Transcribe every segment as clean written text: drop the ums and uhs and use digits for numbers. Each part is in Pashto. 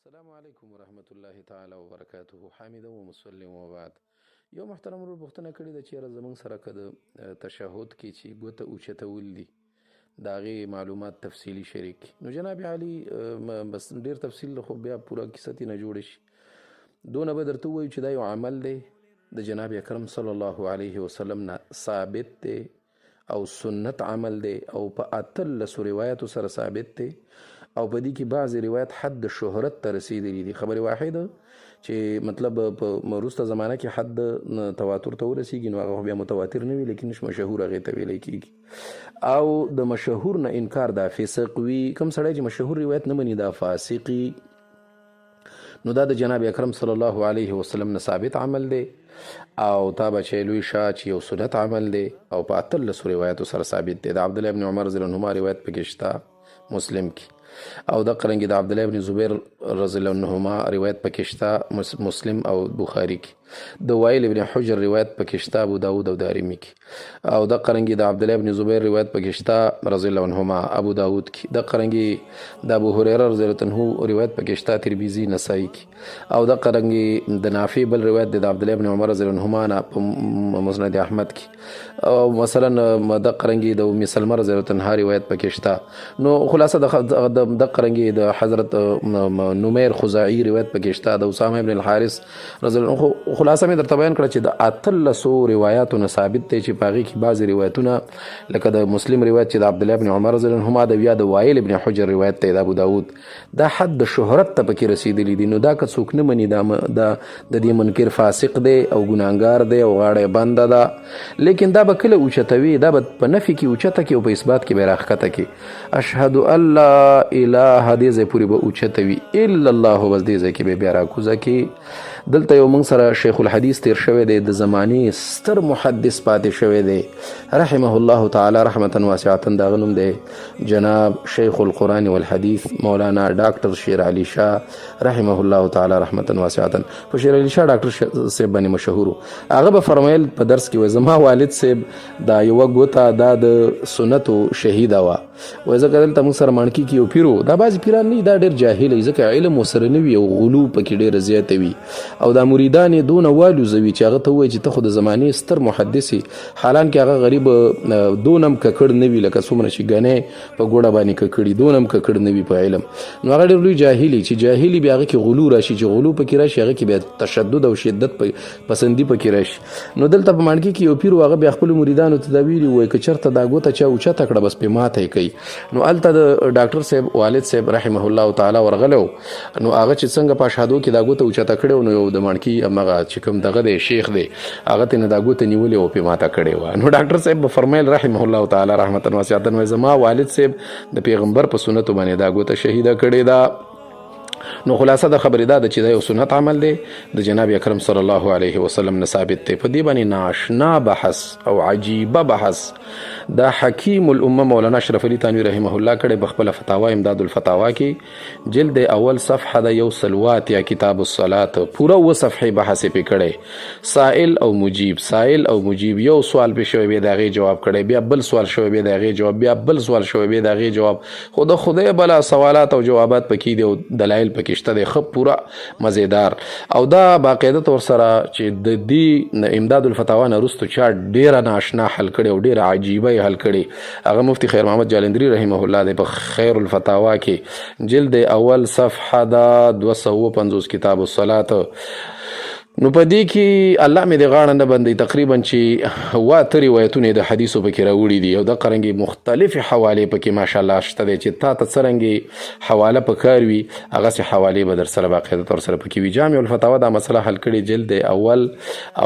السلام علیکم ورحمت الله تعالی وبرکاته. حامدا ومسلم وبعد. یو محترم ورور پوښتنه کړې ده چې یاره زموږ سره که د تشهد کې چې ګوته اوچتول دي د هغې معلومات تفصیلي شریک نو جناب عالی بس ډېر تفصیل خو بیا پوره کیسه ترې نه جوړه شي. دونه به درته ووایو چې دا یو عمل دی د جناب اکرم صلی الله علیه وسلم نه ثابت دی او سنت عمل دی او په 18 روایاتو سره ثابت دی او په دې کې بعضې روایت حد شهرت ته رسېدلي دي. خبرې واحده چې مطلب په وروسته زمانه کې حد تواتر ته ورسېږي نو هغه بیا متواتر نه وي لیکن مشهور هغې ته ویلی کېږي. او د مشهور نه انکار دا فسق وي. کوم سړی چې مشهور روایت نه مني دا فاسقي. نو دا د جناب اکرم صلی الله علیه وسلم نه ثابت عمل دی او تا بچی لوی شاه چې یو سنت عمل دی او په 18 روایتو سره ثابت دی. د عبدالله ابن عمر رضی الله عنهما روایت پکې شته مسلم کې او د قرنګي د عبدالله ابن زبیر رضی الله عنهما روایت پکې شته مسلم او بخاری کې. د وائل ابن حجر روایت پکې شته ابو داود او دارمی کې او د قرنګي د عبدالله ابن زبیر روایت پکې شته رضی الله عنهما ابو داود کې. د قرنګي د ابو هريره رضی الله عنه روایت پکې شته ترمذی نسائی کې او د قرنګي د نافع بل روایت د عبدالله ابن عمر رضی الله عنهما نه په مسند احمد کې او مثلا د قرنګي د ام سلمہ رضی الله عنها روایت پکې شته. نو خلاصه د قرنګي د حضرت نمیر خزاعی روایت پکې شته د اسامه ابن الحارث رضی الله عنه. خلاصه مې درته بیان کړه چې د 18 روایاتو نه ثابت دی چې په هغې کې بعضې روایتونه لکه د مسلم روایت چې د عبدالله ابن عمر رضی الله عنهما د بیا د وائل ابن حجر روایت دی د ابو داود دا حد د شهرت ته پکې رسېدلي دي. نو دا که څوک نه مني دا د دې منکر فاسق دی او ګناهګار دی او غاړه یې بنده ده. لیکن دا به کله اوچتوي دا به په نفي کې اوچته کې او په اثبات کې به یې راښکته کې اشهد ان لا اله دې ځای پورې به اوچتوي الا الله بس دې ځای کې به بیا راکوزه کې. دلته یو موږ سره شیخ الحدیث تیر شوی دی د زمانې ستر محدث پاتې شوی دی رحمه الله تعالی رحمتا واسعتا. د هغه نوم دی جناب شیخ القرآن والحدیث مولانا ډاکټر شیر علي شاه رحمه الله تعالی رحمتا واسعتا. په شیر علي شاه ډاکټر صاحب باندې مشهور هغه به فرمایل په درس کې وایي زما والد صاحب دا یوه ګوته دا د سنتو شهیده وه وایي ځکه دلته موږ سره مڼکي کې یو پیرو دا بعضې پیران نه دا ډېر جاهل وي ځکه علم ورسره نه وي او غلو پکې ډېره زیاته وي او دا مریدان یې دونه والوزوي چې هغه ته ووایي چې ته خو د زمانې ستر محدث یې حالانکې هغه غریب دونه هم ککړ نه وي لکه څومره چې ګنې په ګوډه باندې ککړي دونه هم ککړ نه وي په علم. نو هغه ډېر لوی جاهل چې جاهلي بیا هغه کې غلو راشي چې غلو پکې راشي هغه کې بیا تشدد او شدت پسندي پکې راشي. نو دلته په مانډکي کې یو پیر هغه بیا خپلو مریدانو ته دا ویلي وایي که چېرته دا ګوته چا اوچته کړه بس پې ماته یې کوي. نو هلته د ډاکټر صاحب والد صاحب رحمه الله تعالی ورغلی و نو هغه چې څنګه په اشهدو کې دا ګوته اوچته کړې و نو یو د مانډکي همغه چې کوم دغه دی شیخ دی هغه ته نه دا ګوته نیولې و پې ماته کړې وه. نو ډاکټر صاحب به فرمیل رحمه الله تعالی رحمتا واسعتا وایي زما والد صاحب د پیغمبر په سنتو باندې دا ګوته شهیده کړې ده. نو خلاصه د خبرې دا ده چې دا یو سنت عمل دی د جناب اکرم صلی الله علیه وسلم نه ثابت دی. په دې باندې ناشنا بحث او عجیبه بحث دا حکیم الامه مولانا اشرف علي تانوي رحمه الله کړی په خپله فتاوا امداد الفتاوا کې جلد اول صفحه د یو سلوات یا کتاب الصلات پوره 9 صفحې بحث یې پې کړی. سائل او مجیب یو سوال پې شوی بیا د هغې جواب کړی بیا بل سوال شوی بیا د هغې جواب بیا بل سوال شوی بیا د هغې جواب خو د خدای بلا سوالات او جوابات پکې دي او دلایل پکې شته دی ښه پوره مزیدار او دا باقاعده طور سره چې د دې امداد الفتاوا نه وروستو چا ډېره ناشنا حل کړې او ډېره عجیبه حل کړي هغه مفتی خیر محمد جالندری رحمه الله دی په خیر الفتاوا کې جلد اول صفحه دا 250 کتاب الصلات. نو په دې کې الله مې د غاړه نه بندوي تقریبا چې 8 روایتونه د حدیثو پکې راوړي دي او د قرنګي مختلفې حوالې پکې ماشاءالله شته دی چې تا ته څرنګې حواله پکار وي هغسې حوالې به در سره باقاعده طور سره پکې وي. جامع الفتاوا دا مسله حل کړي جلد اول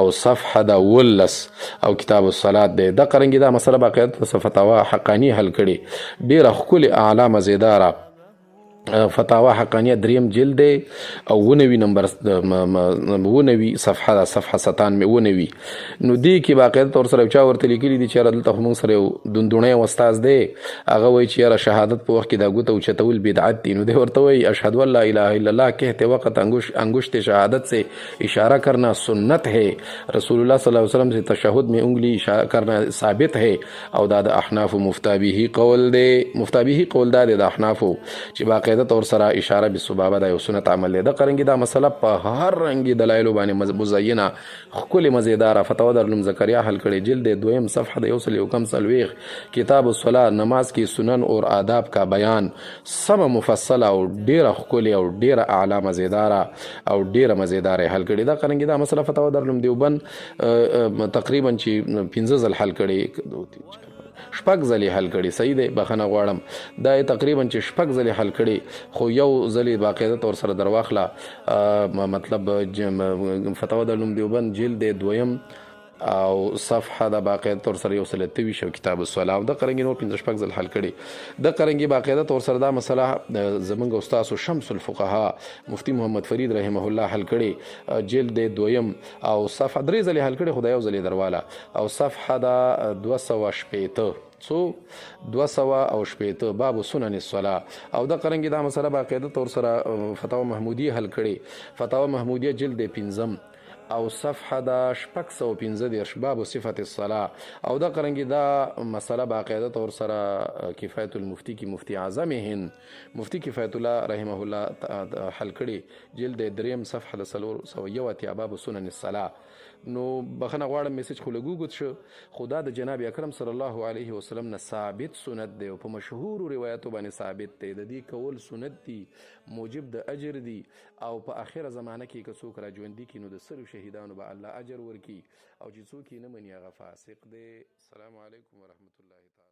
او صفحه دا 19 او کتاب الصلات دی د قرنګي دا مسله باقاعده فتاوا حقانی حل کړي ډېره ښکلې اعلی مزیداره فتاوا حقانیه 3 جلد او 19 نمبر 19 صفحه دا صفحه 97 19 نو دې کې باقاعده طور سره چا ورته لیکلي دي چې یاره دلته خو موږ سره یو دندونی استاذ دی هغه وایي چې یاره شهادت په وخت کې دا ګوته اوچتول بدعت دي. نو دی ورته وایي اشهد ان لا اله الا الله کہتے وقت انگشت شهادت سے اشارہ کرنا سنت ہے رسول الله صلی الله علیه وسلم سے تشهد میں انگلی اشارہ کرنا ثابت ہے او دا د احناف مفتابیه قول دی د احناف چې باقاعده باقاعده طور سره اشاره بالسبابه د یو سنت عمل دی. د قرنګي دا مسله په هر رنګي دلایل باندې مزینه خپل مزیدار فتوا درلم زکریا حل کړي جلد دویم صفحه د 1 کتاب الصلاه نماز کی سنن اور آداب کا بیان سم مفصله او ډیره خولي او ډیره اعلی مزیدار او ډیره مزیدار حل کړي. دا قرنګي دا مسله فتوا درلم دیوبند تقریبا چې 15 ځل حل کړي شپږ ځلې حل کړي. صحیح دی بخنه غواړم دا تقریبا چې شپږ ځلې حل کړي خو یو ځلې باقاعده طور سره درواخله مطلب فتوا درلم دیوبند جلد دویم او صفحه د باقاعده طور سره 123 کتاب الصلاه او د قرنګي نور 15 شپږ ځل حل کړي. د قرنګي باقاعده طور سره دا مسله زمونږ استاد شمس الفقهاء مفتی محمد فرید رحمه الله حل کړي جلد دویم او صفحه 3 ځلې حل کړي خدای یو ځلې درواله او صفحه د 280 سو 280 باب سنن الصلاه او د قرنګي دا مسله باقاعده طور سره فتاوا محمودیه حل کړي فتاوا محمودیه جلد 5 او صفحه د 615 باب صفت الصلاه او د قرنګي دا مسله باقاعده طور سره کفایت المفتی کی مفتی اعظم هند مفتی کفایت الله رحمه الله حل کړي جلد دریم صفحه د 301 باب سنن الصلاه. نو بخنه غواړم میسج خو لګوګت شو خدا د جناب اکرم صلی الله علیه وسلم نه ثابت سنت دی او په مشهور روایتو باندې ثابت دی د دې کول سنت دی موجب د اجر دی او په اخره زمانه کې که څوک را ژوندي کینو د سر شهیدانو به الله اجر ورکي او چې څوک یې نه مني هغه فاسق دی. السلام علیکم ورحمت الله تعالی.